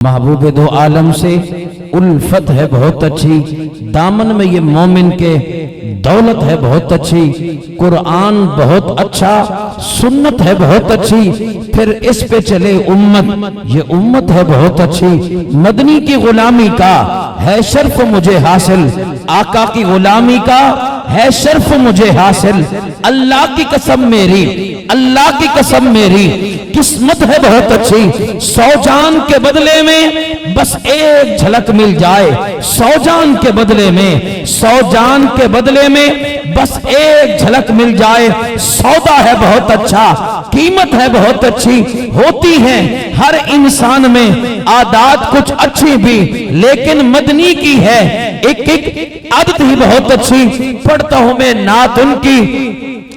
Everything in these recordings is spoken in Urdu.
محبوب دو عالم سے الفت ہے بہت اچھی، دامن میں یہ مومن کے دولت ہے بہت اچھی، قرآن بہت اچھا، سنت ہے بہت اچھی، پھر اس پہ چلے امت، یہ امت ہے بہت اچھی، مدنی کی غلامی کا ہے شرف مجھے حاصل، آقا کی غلامی کا ہے شرف مجھے حاصل، اللہ کی قسم میری، اللہ کی قسم میری قسمت ہے بہت اچھی، 100 جان کے بدلے میں بس ایک جھلک مل جائے، 100 جان کے بدلے میں، 100 جان کے بدلے میں بس ایک جھلک مل جائے، سودا ہے بہت اچھا، قیمت ہے بہت اچھی، ہوتی ہے ہر انسان میں عادات کچھ اچھی بھی، لیکن مدنی کی ہے ایک عادت ہی بہت اچھی، پڑھتا ہوں میں نعت ان کی،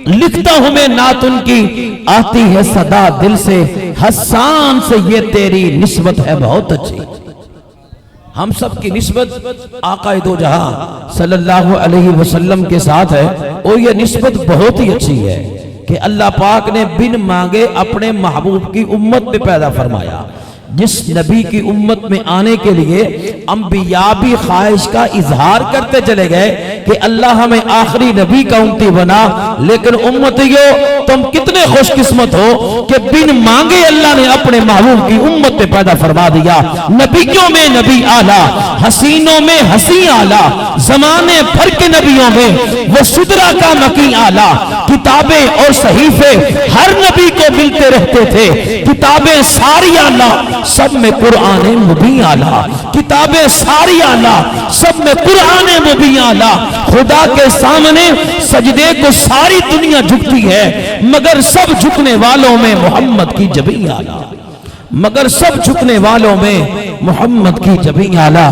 لکھتا ہوں میں نعت ان کی، آتی ہے صدا دل سے، حسان سے یہ تیری نسبت ہے بہت اچھی۔ ہم سب کی نسبت آقا دو جہاں صلی اللہ علیہ وسلم کے ساتھ ہے، اور یہ نسبت بہت ہی اچھی ہے کہ اللہ پاک نے بن مانگے اپنے محبوب کی امت پہ پیدا فرمایا۔ جس نبی کی امت میں آنے کے لیے انبیاء بھی خواہش کا اظہار کرتے چلے گئے کہ اللہ ہمیں آخری نبی کا امتی بنا، لیکن امتیوں تم کتنے خوش قسمت ہو کہ بن مانگے اللہ نے اپنے محبوب کی امت پہ پیدا فرما دیا۔ نبیوں میں نبی اعلیٰ، حسینوں میں حسین اعلیٰ، زمانے بھر کے نبیوں میں وہ سدرا کا مکی اعلیٰ، کتابیں اور صحیفے ہر نبی کو ملتے رہتے تھے، کتابیں ساری اعلیٰ، سب میں قرآن مبین اعلیٰ، کتابیں ساری اعلیٰ، سب میں قرآن مبین اعلیٰ۔ خدا کے سامنے سجدے کو ساری دنیا جھکتی ہے، مگر سب جھکنے والوں میں محمد کی جبین اعلیٰ، مگر سب جھکنے والوں میں محمد کی جبین اعلیٰ۔